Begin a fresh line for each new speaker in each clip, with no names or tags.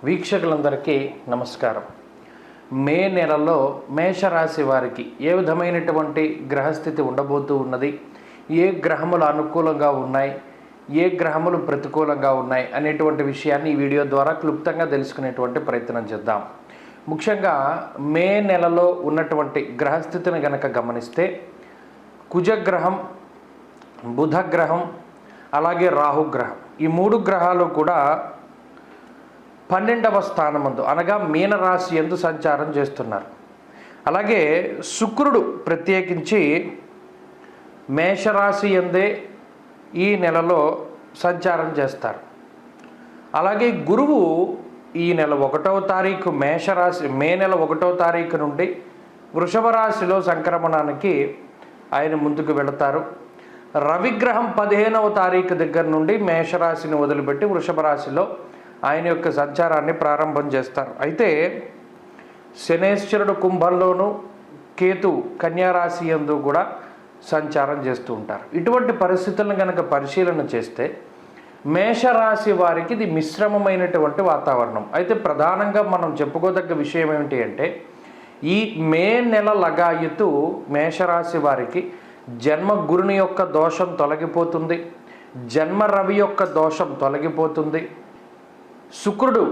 వీక్షకులందరికీ నమస్కారం. మే నెలలో మేషరాశి వారికి ఏ విధమైనటువంటి గ్రహస్థితి ఉండబోతూ ఉన్నది, ఏ గ్రహములు అనుకూలంగా ఉన్నాయి, ఏ గ్రహములు ప్రతికూలంగా ఉన్నాయి అనేటువంటి విషయాన్ని ఈ వీడియో ద్వారా క్లుప్తంగా తెలుసుకునేటువంటి ప్రయత్నం చేద్దాం. ముఖ్యంగా మే నెలలో ఉన్నటువంటి గ్రహస్థితిని గనక గమనిస్తే కుజగ్రహం, బుధగ్రహం, అలాగే రాహుగ్రహం, ఈ మూడు గ్రహాలు కూడా 12వ స్థానమందు అనగా మీనరాశి యందు సంచారం చేస్తున్నారు. అలాగే శుక్రుడు ప్రత్యేకించి మేషరాశి యందే ఈ నెలలో సంచారం చేస్తారు. అలాగే గురువు ఈ నెల 1వ తారీఖు మే నెల 1వ తారీఖు నుండి వృషభ రాశిలో సంక్రమణానికి ఆయన ముందుకు వెళతారు. రవిగ్రహం 15వ తారీఖు దగ్గర నుండి మేషరాశిని వదిలిపెట్టి వృషభ రాశిలో ఆయన యొక్క సంచారాన్ని ప్రారంభం చేస్తారు. అయితే శనేశ్వరుడు కుంభంలోను, కేతు కన్యారాశి యందు కూడా సంచారం చేస్తూ ఉంటారు. ఇటువంటి పరిస్థితులను కనుక పరిశీలన చేస్తే మేషరాశి వారికి ఇది మిశ్రమమైనటువంటి వాతావరణం. అయితే ప్రధానంగా మనం చెప్పుకోదగ్గ విషయం ఏమిటి అంటే ఈ మే నెల లగాయతు మేషరాశి వారికి జన్మ గురుని యొక్క దోషం తొలగిపోతుంది, జన్మ రవి యొక్క దోషం తొలగిపోతుంది, శుక్రుడు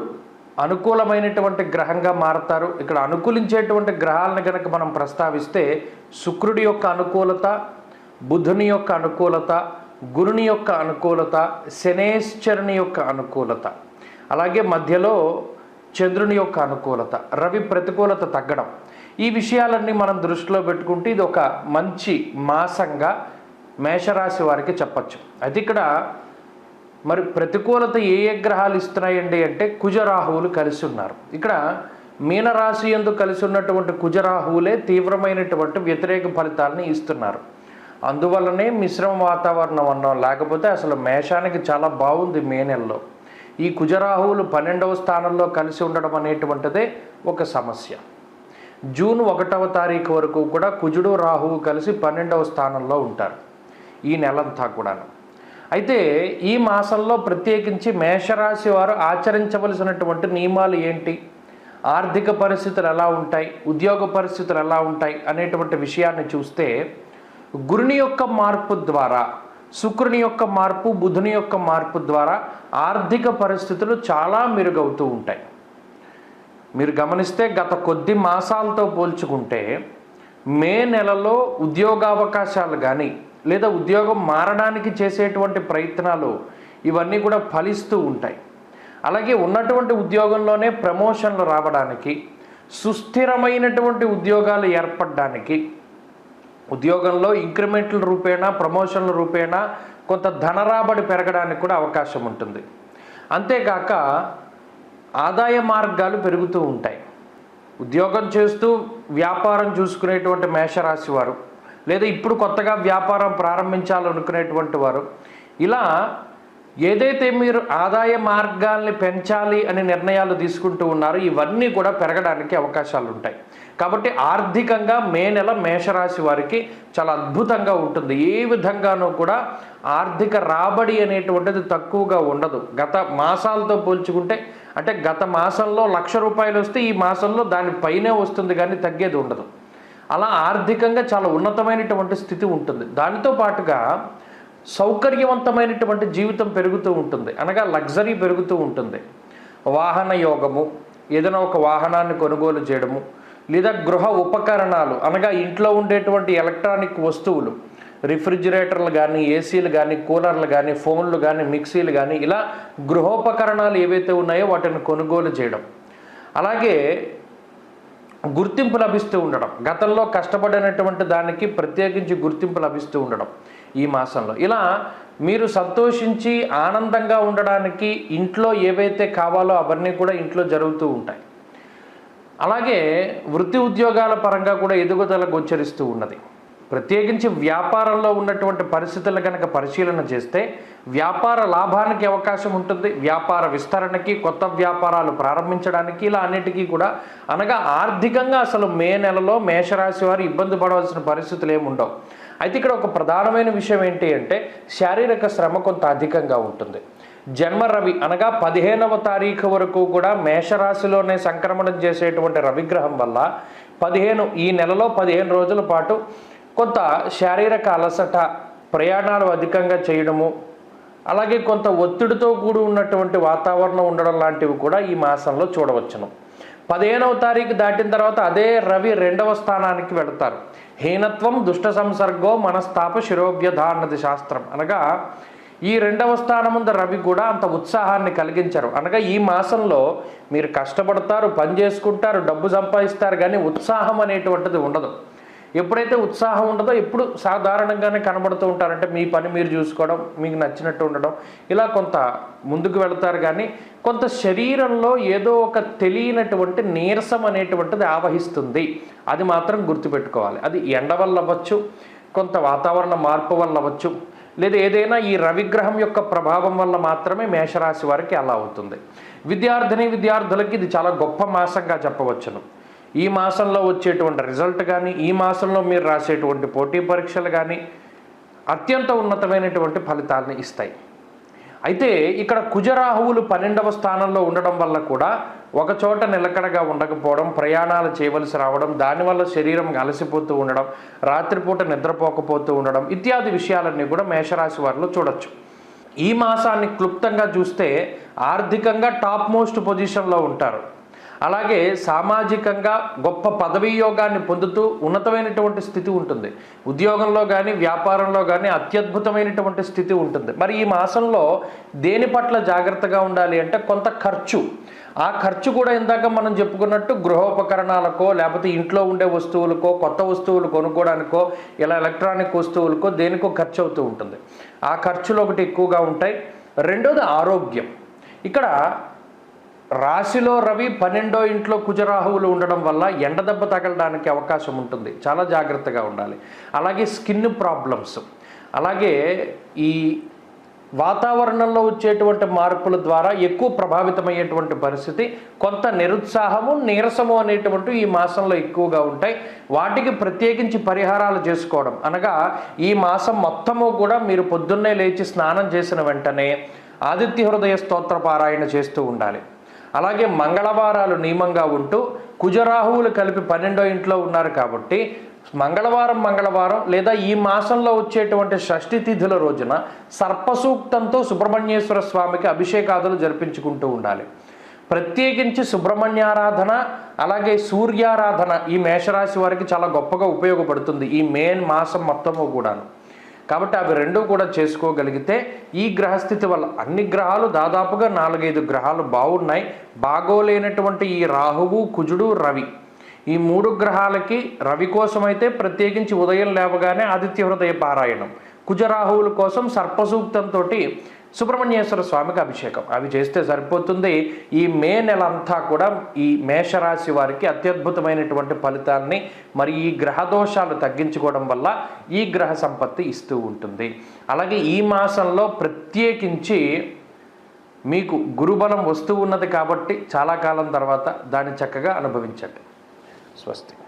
అనుకూలమైనటువంటి గ్రహంగా మారతారు. ఇక్కడ అనుకూలించేటువంటి గ్రహాలను కనుక మనం ప్రస్తావిస్తే శుక్రుడి యొక్క అనుకూలత, బుధుని యొక్క అనుకూలత, గురుని యొక్క అనుకూలత, శనేశ్వరుని యొక్క అనుకూలత, అలాగే మధ్యలో చంద్రుని యొక్క అనుకూలత, రవి ప్రతికూలత తగ్గడం, ఈ విషయాలన్నీ మనం దృష్టిలో పెట్టుకుంటే ఇది ఒక మంచి మాసంగా మేషరాశి వారికి చెప్పచ్చు. అయితే ఇక్కడ మరి ప్రతికూలత ఏ గ్రహాలు ఇస్తున్నాయండి అంటే కుజరాహువులు కలిసి ఉన్నారు. ఇక్కడ మీనరాశి యందు కలిసి ఉన్నటువంటి కుజరాహువులే తీవ్రమైనటువంటి వ్యతిరేక ఫలితాలని ఇస్తున్నారు. అందువల్లనే మిశ్రమ వాతావరణం అన్నాం, లేకపోతే అసలు మేషానికి చాలా బాగుంది మే నెలలో. ఈ కుజరాహువులు 12వ స్థానంలో కలిసి ఉండడం అనేటువంటిదే ఒక సమస్య. జూన్ 1వ తారీఖు వరకు కూడా కుజుడు రాహువు కలిసి 12వ స్థానంలో ఉంటారు ఈ నెలంతా కూడాను. అయితే ఈ మాసంలో ప్రత్యేకించి మేషరాశి వారు ఆచరించవలసినటువంటి నియమాలు ఏంటి, ఆర్థిక పరిస్థితులు ఎలా ఉంటాయి, ఉద్యోగ పరిస్థితులు ఎలా ఉంటాయి అనేటువంటి విషయాన్ని చూస్తే గురుని యొక్క మార్పు ద్వారా, శుక్రుని యొక్క మార్పు, బుధుని యొక్క మార్పు ద్వారా ఆర్థిక పరిస్థితులు చాలా మెరుగవుతూ ఉంటాయి. మీరు గమనిస్తే గత కొద్ది మాసాలతో పోల్చుకుంటే మే నెలలో ఉద్యోగావకాశాలు కానీ లేదా ఉద్యోగం మారడానికి చేసేటువంటి ప్రయత్నాలు ఇవన్నీ కూడా ఫలిస్తూ ఉంటాయి. అలాగే ఉన్నటువంటి ఉద్యోగంలోనే ప్రమోషన్లు రావడానికి, సుస్థిరమైనటువంటి ఉద్యోగాలు ఏర్పడడానికి, ఉద్యోగంలో ఇంక్రిమెంట్ల రూపేణా, ప్రమోషన్ల రూపేణా కొంత ధనరాబడి పెరగడానికి కూడా అవకాశం ఉంటుంది. అంతేకాక ఆదాయ మార్గాలు పెరుగుతూ ఉంటాయి. ఉద్యోగం చేస్తూ వ్యాపారం చూసుకునేటువంటి మేషరాశి వారు, లేదా ఇప్పుడు కొత్తగా వ్యాపారం ప్రారంభించాలనుకునేటువంటి వారు, ఇలా ఏదైతే మీరు ఆదాయ మార్గాల్ని పెంచాలి అని నిర్ణయాలు తీసుకుంటూ ఉన్నారో ఇవన్నీ కూడా పెరగడానికి అవకాశాలు ఉంటాయి. కాబట్టి ఆర్థికంగా మే నెల మేషరాశి వారికి చాలా అద్భుతంగా ఉంటుంది. ఏ విధంగానూ కూడా ఆర్థిక రాబడి అనేటువంటిది తక్కువగా ఉండదు. గత మాసాలతో పోల్చుకుంటే అంటే గత మాసంలో 1,00,000 రూపాయలు వస్తే ఈ మాసంలో దానిపైనే వస్తుంది కానీ తగ్గేది ఉండదు. అలా ఆర్థికంగా చాలా ఉన్నతమైనటువంటి స్థితి ఉంటుంది. దానితో పాటుగా సౌకర్యవంతమైనటువంటి జీవితం పెరుగుతూ ఉంటుంది, అనగా లగ్జరీ పెరుగుతూ ఉంటుంది. వాహన యోగము, ఏదైనా ఒక వాహనాన్ని కొనుగోలు చేయడము, లేదా గృహ ఉపకరణాలు అనగా ఇంట్లో ఉండేటువంటి ఎలక్ట్రానిక్ వస్తువులు, రిఫ్రిజిరేటర్లు కానీ, ఏసీలు కానీ, కూలర్లు కానీ, ఫోన్లు కానీ, మిక్సీలు కానీ, ఇలా గృహోపకరణాలు ఏవైతే ఉన్నాయో వాటిని కొనుగోలు చేయడం, అలాగే గుర్తింపు లభిస్తూ ఉండడం, గతంలో కష్టపడినటువంటి దానికి ప్రత్యేకించి గుర్తింపు లభిస్తూ ఉండడం ఈ మాసంలో. ఇలా మీరు సంతోషించి ఆనందంగా ఉండడానికి ఇంట్లో ఏవైతే కావాలో అవన్నీ కూడా ఇంట్లో జరుగుతూ ఉంటాయి. అలాగే వృత్తి ఉద్యోగాల పరంగా కూడా ఎదుగుదల గోచరిస్తూ ఉన్నది. ప్రత్యేకించి వ్యాపారంలో ఉన్నటువంటి పరిస్థితులను కనుక పరిశీలన చేస్తే వ్యాపార లాభానికి అవకాశం ఉంటుంది, వ్యాపార విస్తరణకి, కొత్త వ్యాపారాలు ప్రారంభించడానికి, ఇలా అన్నిటికీ కూడా అనగా ఆర్థికంగా అసలు మే నెలలో మేషరాశి వారు ఇబ్బంది పడవలసిన పరిస్థితులు ఏముండవు. అయితే ఇక్కడ ఒక ప్రధానమైన విషయం ఏంటి అంటే శారీరక శ్రమ కొంత అధికంగా ఉంటుంది. జన్మ రవి అనగా 15వ తారీఖు వరకు కూడా మేషరాశిలోనే సంక్రమణం చేసేటువంటి రవిగ్రహం వల్ల ఈ నెలలో 15 రోజుల పాటు కొంత శారీరక అలసట, ప్రయాణాలు అధికంగా చేయడము, అలాగే కొంత ఒత్తిడితో కూడి ఉన్నటువంటి వాతావరణం ఉండడం లాంటివి కూడా ఈ మాసంలో చూడవచ్చును. 15వ తారీఖు దాటిన తర్వాత అదే రవి 2వ స్థానానికి వెళతారు. హీనత్వం దుష్ట సంసర్గో మనస్తాప శిరోభ్యధ అన్నది శాస్త్రం. అనగా ఈ 2వ స్థానం ముందు రవి కూడా అంత ఉత్సాహాన్ని కలిగించరు. అనగా ఈ మాసంలో మీరు కష్టపడతారు, పని చేసుకుంటారు, డబ్బు సంపాదిస్తారు, కానీ ఉత్సాహం అనేటువంటిది ఉండదు. ఎప్పుడైతే ఉత్సాహం ఉండదో ఎప్పుడు సాధారణంగానే కనబడుతూ ఉంటారంటే మీ పని మీరు చూసుకోవడం, మీకు నచ్చినట్టు ఉండడం, ఇలా కొంత ముందుకు వెళతారు. కానీ కొంత శరీరంలో ఏదో ఒక తెలియనటువంటి నీరసం అనేటువంటిది ఆవహిస్తుంది. అది మాత్రం గుర్తుపెట్టుకోవాలి. అది ఎండ వల్ల అవ్వచ్చు, కొంత వాతావరణ మార్పు వల్ల అవ్వచ్చు, లేదా ఏదైనా ఈ రవిగ్రహం యొక్క ప్రభావం వల్ల మాత్రమే మేషరాశి వారికి అలా అవుతుంది. విద్యార్థులకి ఇది చాలా గొప్ప మాసంగా చెప్పవచ్చును. ఈ మాసంలో వచ్చేటువంటి రిజల్ట్ కానీ, ఈ మాసంలో మీరు రాసేటువంటి పోటీ పరీక్షలు కానీ అత్యంత ఉన్నతమైనటువంటి ఫలితాలను ఇస్తాయి. అయితే ఇక్కడ కుజరాహువులు 12వ స్థానంలో ఉండడం వల్ల కూడా ఒక చోట నిలకడగా ఉండకపోవడం, ప్రయాణాలు చేయవలసి రావడం, దానివల్ల శరీరం అలసిపోతూ ఉండడం, రాత్రిపూట నిద్రపోకపోతూ ఉండడం ఇత్యాది విషయాలన్నీ కూడా మేషరాశి వారిలో చూడొచ్చు. ఈ మాసాన్ని క్లుప్తంగా చూస్తే ఆర్థికంగా టాప్ మోస్ట్ పొజిషన్లో ఉంటారు. అలాగే సామాజికంగా గొప్ప పదవీ యోగాన్ని పొందుతూ ఉన్నతమైనటువంటి స్థితి ఉంటుంది. ఉద్యోగంలో కానీ వ్యాపారంలో కానీ అత్యద్భుతమైనటువంటి స్థితి ఉంటుంది. మరి ఈ మాసంలో దేని పట్ల జాగ్రత్తగా ఉండాలి అంటే కొంత ఖర్చు. ఆ ఖర్చు కూడా ఇందాక మనం చెప్పుకున్నట్టు గృహోపకరణాలకో, లేకపోతే ఇంట్లో ఉండే వస్తువులకో, కొత్త వస్తువులు కొనుక్కోవడానికో, ఇలా ఎలక్ట్రానిక్ వస్తువులకో దేనికో ఖర్చు అవుతూ ఉంటుంది. ఆ ఖర్చులు ఒకటి ఎక్కువగా ఉంటాయి. రెండోది ఆరోగ్యం. ఇక్కడ రాశిలో రవి 12వ ఇంట్లో కుజరాహువులు ఉండడం వల్ల ఎండదెబ్బ తగలడానికి అవకాశం ఉంటుంది. చాలా జాగ్రత్తగా ఉండాలి. అలాగే స్కిన్ ప్రాబ్లమ్స్, అలాగే ఈ వాతావరణంలో వచ్చేటువంటి మార్పుల ద్వారా ఎక్కువ ప్రభావితమయ్యేటువంటి పరిస్థితి, కొంత నిరుత్సాహము, నీరసము అనేటువంటి ఈ మాసంలో ఎక్కువగా ఉంటాయి. వాటికి ప్రత్యేకించి పరిహారాలు చేసుకోవడం. అనగా ఈ మాసం మొత్తము కూడా మీరు పొద్దున్నే లేచి స్నానం చేసిన వెంటనే ఆదిత్య హృదయ స్తోత్ర పారాయణ చేస్తూ ఉండాలి. అలాగే మంగళవారాలు నియమంగా ఉంటూ కుజరాహువులు కలిపి 12వ ఇంట్లో ఉన్నారు కాబట్టి మంగళవారం లేదా ఈ మాసంలో వచ్చేటువంటి షష్ఠి తిథుల రోజున సర్పసూక్తంతో సుబ్రహ్మణ్యేశ్వర స్వామికి అభిషేకాదులు జరిపించుకుంటూ ఉండాలి. ప్రత్యేకించి సుబ్రహ్మణ్యారాధన, అలాగే సూర్యారాధన ఈ మేషరాశి వారికి చాలా గొప్పగా ఉపయోగపడుతుంది ఈ మాసం మొత్తము కూడాను. కాబట్టి అవి రెండూ కూడా చేసుకోగలిగితే ఈ గ్రహస్థితి వల్ల అన్ని గ్రహాలు దాదాపుగా 4-5 గ్రహాలు బాగున్నాయి. బాగోలేనటువంటి ఈ రాహువు, కుజుడు, రవి, ఈ 3 గ్రహాలకి రవి కోసమైతే ప్రత్యేకించి ఉదయం లేవగానే ఆదిత్య హృదయ పారాయణం, కుజరాహువుల కోసం సర్పసూక్తంతో సుబ్రహ్మణ్యేశ్వర స్వామికి అభిషేకం, అవి చేస్తే సరిపోతుంది. ఈ నెల అంతా కూడా ఈ మేషరాశి వారికి అత్యద్భుతమైనటువంటి ఫలితాన్ని, మరి ఈ గ్రహదోషాలు తగ్గించుకోవడం వల్ల ఈ గ్రహ సంపత్తి ఇస్తూ ఉంటుంది. అలాగే ఈ మాసంలో ప్రత్యేకించి మీకు గురుబలం వస్తూ ఉన్నది కాబట్టి చాలా కాలం తర్వాత దాన్ని చక్కగా అనుభవించండి. స్వస్తి.